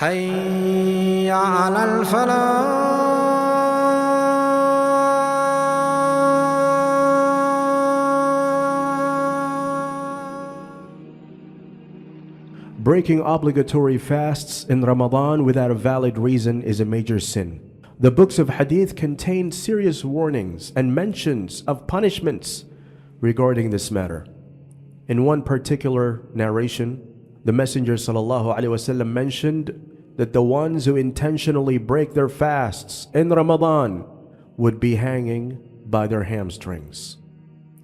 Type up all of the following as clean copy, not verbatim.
حي على الفلاح. Breaking obligatory fasts in Ramadan without a valid reason is a major sin. The books of Hadith contain serious warnings and mentions of punishments regarding this matter. In one particular narration, the Messenger ﷺ mentioned that the ones who intentionally break their fasts in Ramadan would be hanging by their hamstrings,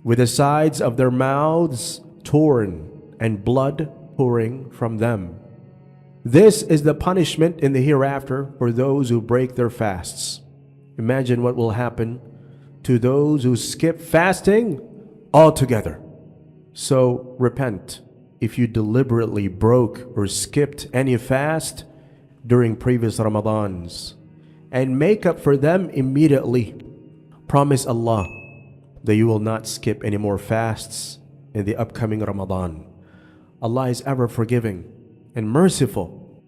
with the sides of their mouths torn and blood pouring from them. This is the punishment in the hereafter for those who break their fasts. Imagine what will happen to those who skip fasting altogether. So repent if you deliberately broke or skipped any fast during previous Ramadans, and make up for them immediately. Promise Allah that you will not skip any more fasts in the upcoming Ramadan. Allah is ever forgiving and merciful.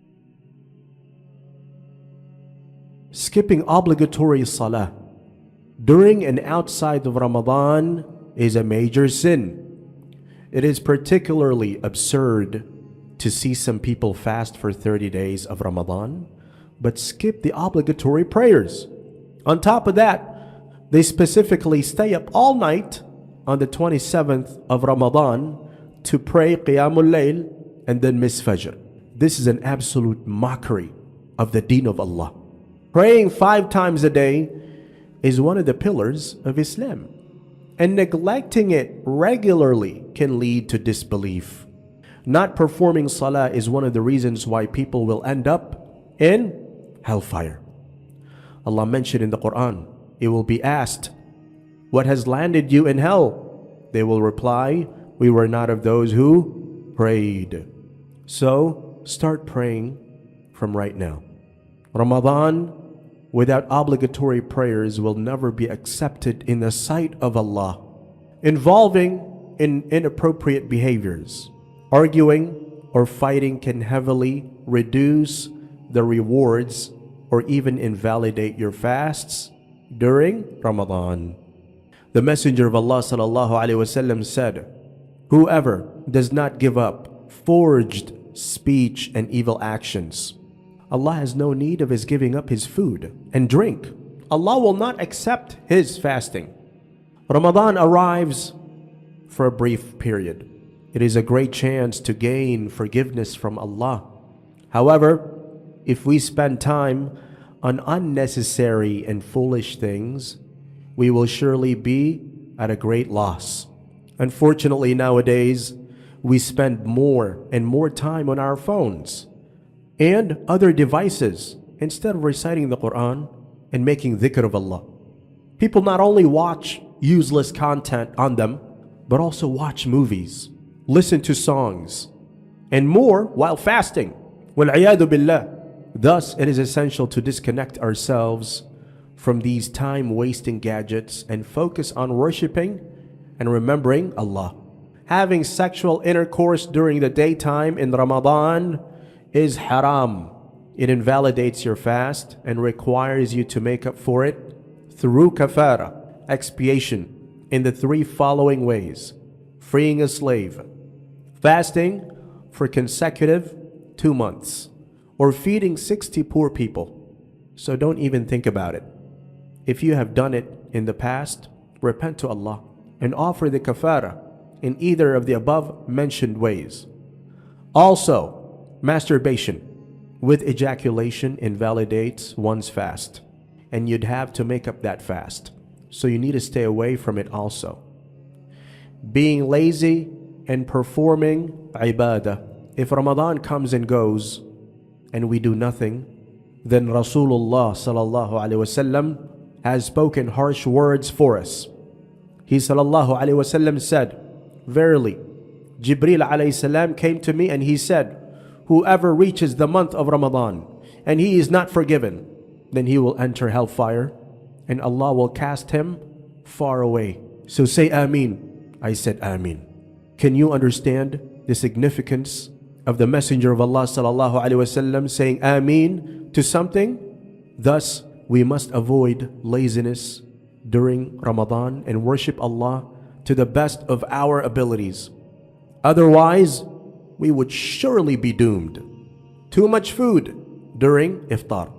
Skipping obligatory salah during and outside of Ramadan is a major sin. It is particularly absurd to see some people fast for 30 days of Ramadan, but skip the obligatory prayers. On top of that, they specifically stay up all night on the 27th of Ramadan to pray Qiyamul Layl and then miss Fajr. This is an absolute mockery of the deen of Allah. Praying 5 times a day is one of the pillars of Islam, and neglecting it regularly can lead to disbelief. Not performing salah is one of the reasons why people will end up in hellfire. Allah mentioned in the Quran, it will be asked, "What has landed you in hell?" They will reply, "We were not of those who prayed." So start praying from right now. Ramadan without obligatory prayers will never be accepted in the sight of Allah. Involving in inappropriate behaviors, arguing or fighting can heavily reduce the rewards or even invalidate your fasts during Ramadan. The Messenger of Allah ﷺ said, "Whoever does not give up forged speech and evil actions, Allah has no need of his giving up his food and drink. Allah will not accept his fasting." Ramadan arrives for a brief period. It is a great chance to gain forgiveness from Allah. However, if we spend time on unnecessary and foolish things, we will surely be at a great loss. Unfortunately, nowadays, we spend more and more time on our phones and other devices instead of reciting the Quran and making dhikr of Allah. People not only watch useless content on them, but also watch movies, listen to songs, and more while fasting. Wal-'iyadu billah. Thus, it is essential to disconnect ourselves from these time-wasting gadgets and focus on worshiping and remembering Allah. Having sexual intercourse during the daytime in Ramadan is haram. It invalidates your fast and requires you to make up for it through kafara, expiation, in the 3 following ways: freeing a slave, fasting for consecutive 2 months, or feeding 60 poor people. So don't even think about it. If you have done it in the past, repent to Allah and offer the kafara in either of the above mentioned ways. Also, masturbation with ejaculation invalidates one's fast, and you'd have to make up that fast. So you need to stay away from it also. Being lazy and performing ibadah. If Ramadan comes and goes and we do nothing, then Rasulullah sallallahu alaihi wasallam has spoken harsh words for us. He sallallahu alaihi wasallam said, "Verily, Jibril alayhi salam came to me and he said, whoever reaches the month of Ramadan and he is not forgiven, then he will enter hellfire and Allah will cast him far away. So say Ameen." I said Ameen. Can you understand the significance of the Messenger of Allah sallallahu alaihi wasallam saying Ameen to something. Thus, we must avoid laziness during Ramadan and worship Allah to the best of our abilities. Otherwise, we would surely be doomed. Too much food during iftar.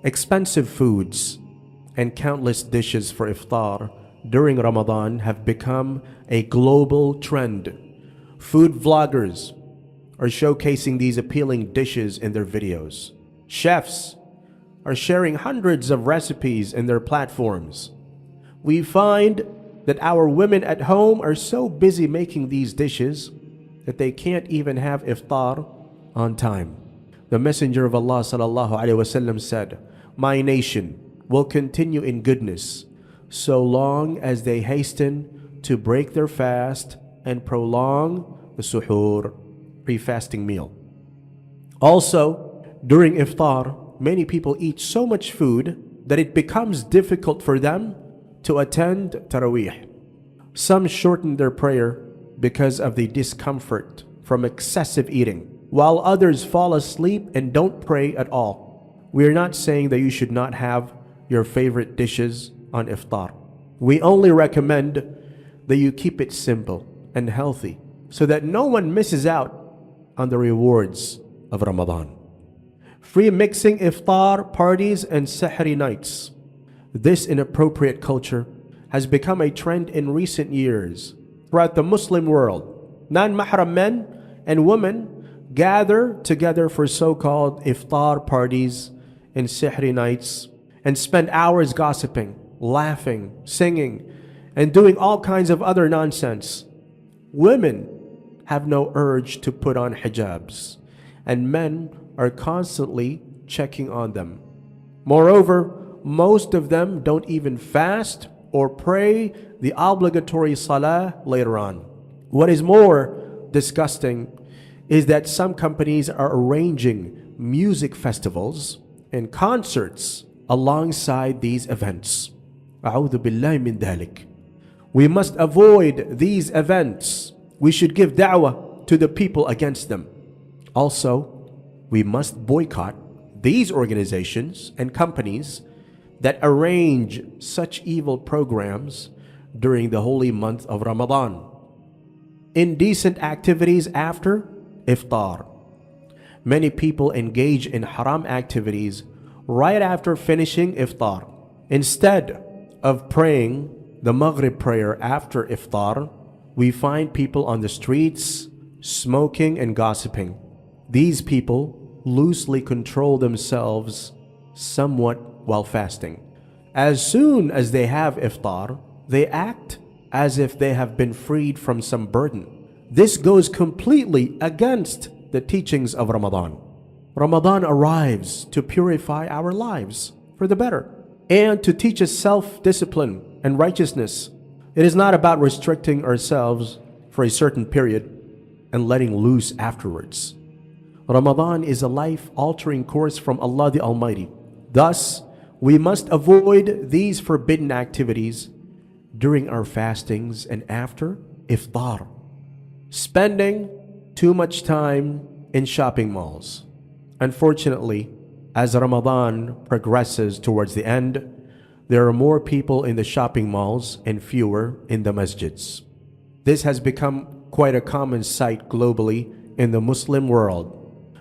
Expensive foods and countless dishes for iftar during Ramadan have become a global trend. Food vloggers are showcasing these appealing dishes in their videos. Chefs are sharing hundreds of recipes in their platforms. We find that our women at home are so busy making these dishes that they can't even have iftar on time. The Messenger of Allah sallallahu alaihi wasallam said, "My nation will continue in goodness so long as they hasten to break their fast and prolong the suhoor, pre-fasting meal." Also, during iftar, many people eat so much food that it becomes difficult for them to attend Taraweeh. Some shorten their prayer because of the discomfort from excessive eating, while others fall asleep and don't pray at all. We are not saying that you should not have your favorite dishes on iftar. We only recommend that you keep it simple and healthy so that no one misses out on the rewards of Ramadan. Free mixing iftar parties and sahri nights. This inappropriate culture has become a trend in recent years throughout the Muslim world. Non-mahram men and women gather together for so-called iftar parties and sihri nights and spend hours gossiping, laughing, singing, and doing all kinds of other nonsense. Women have no urge to put on hijabs, and men are constantly checking on them. Moreover, most of them don't even fast or pray the obligatory salah later on. What is more disgusting is that some companies are arranging music festivals and concerts alongside these events. A'udhu billahi min dhalik. We must avoid these events. We should give da'wah to the people against them. Also, we must boycott these organizations and companies that arrange such evil programs during the holy month of Ramadan. Indecent activities after iftar. Many people engage in haram activities right after finishing iftar. Instead of praying the Maghrib prayer after iftar, we find people on the streets smoking and gossiping. These people loosely control themselves somewhat while fasting. As soon as they have iftar, they act as if they have been freed from some burden. This goes completely against the teachings of Ramadan. Ramadan arrives to purify our lives for the better and to teach us self-discipline and righteousness. It is not about restricting ourselves for a certain period and letting loose afterwards. Ramadan is a life-altering course from Allah the Almighty. Thus, we must avoid these forbidden activities during our fastings and after iftar. Spending too much time in shopping malls. Unfortunately, as Ramadan progresses towards the end, there are more people in the shopping malls and fewer in the masjids. This has become quite a common sight globally in the Muslim world.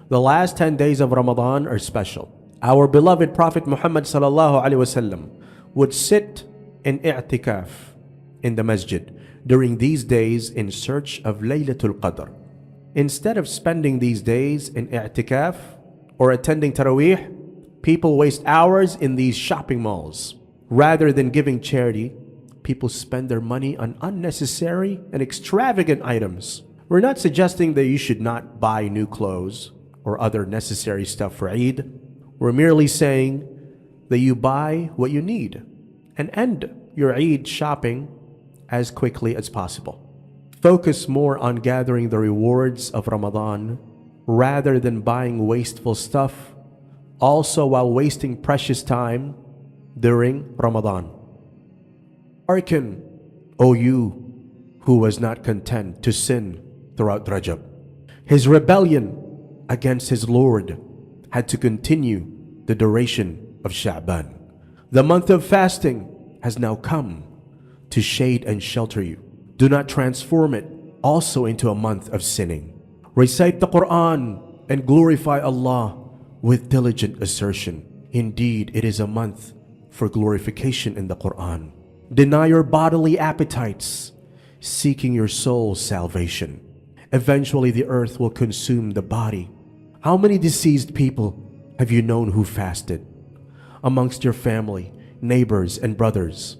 The last 10 days of Ramadan are special. Our beloved Prophet Muhammad sallallahu alaihi wasallam would sit in i'tikaf in the masjid during these days in search of Laylatul Qadr. Instead of spending these days in i'tikaf or attending Taraweeh, people waste hours in these shopping malls. Rather than giving charity, people spend their money on unnecessary and extravagant items. We're not suggesting that you should not buy new clothes or other necessary stuff for Eid. We're merely saying that you buy what you need and end your Eid shopping as quickly as possible. Focus more on gathering the rewards of Ramadan rather than buying wasteful stuff, also while wasting precious time during Ramadan. Hearken, O you who was not content to sin throughout Rajab. His rebellion against his Lord had to continue the duration of Sha'ban. The month of fasting has now come to shade and shelter you. Do not transform it also into a month of sinning. Recite the Quran and glorify Allah with diligent assertion. Indeed, it is a month for glorification in the Quran. Deny your bodily appetites, seeking your soul's salvation. Eventually, the earth will consume the body. How many deceased people have you known who fasted? Amongst your family, neighbors, and brothers,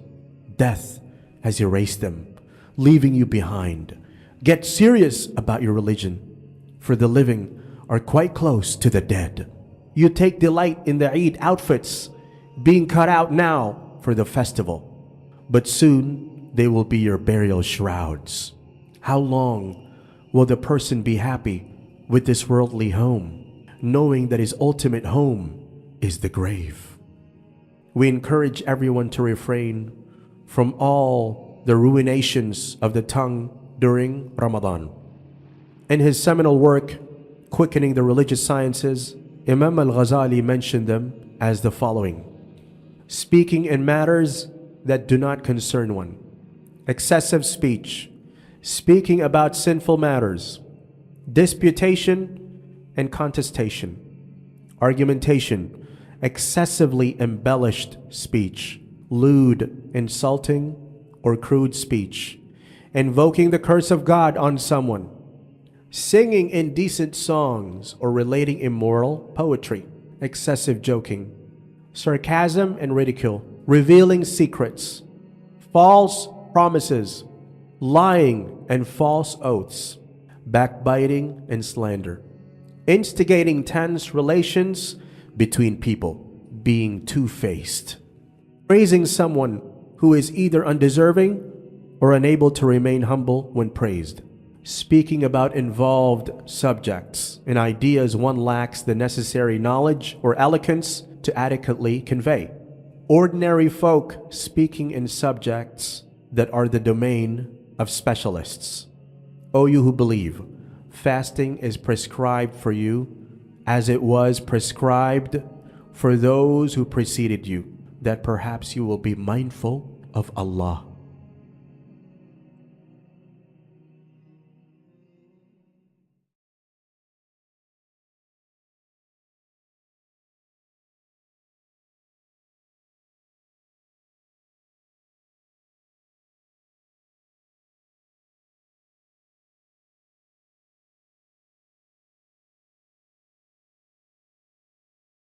death has erased them, leaving you behind. Get serious about your religion, for the living are quite close to the dead. You take delight in the Eid outfits being cut out now for the festival, but soon they will be your burial shrouds. How long will the person be happy with this worldly home, knowing that his ultimate home is the grave? We encourage everyone to refrain from all the ruinations of the tongue during Ramadan. In his seminal work, Quickening the Religious Sciences, Imam al-Ghazali mentioned them as the following: speaking in matters that do not concern one, excessive speech, speaking about sinful matters, disputation and contestation, argumentation, excessively embellished speech, lewd, insulting, or crude speech, invoking the curse of God on someone, singing indecent songs or relating immoral poetry, excessive joking, sarcasm and ridicule, revealing secrets, false promises, lying and false oaths, backbiting and slander, instigating tense relations between people, being two-faced, praising someone who is either undeserving or unable to remain humble when praised, speaking about involved subjects and ideas one lacks the necessary knowledge or eloquence to adequately convey. Ordinary folk speaking in subjects that are the domain of specialists. O you who believe, fasting is prescribed for you as it was prescribed for those who preceded you, that perhaps you will be mindful of Allah.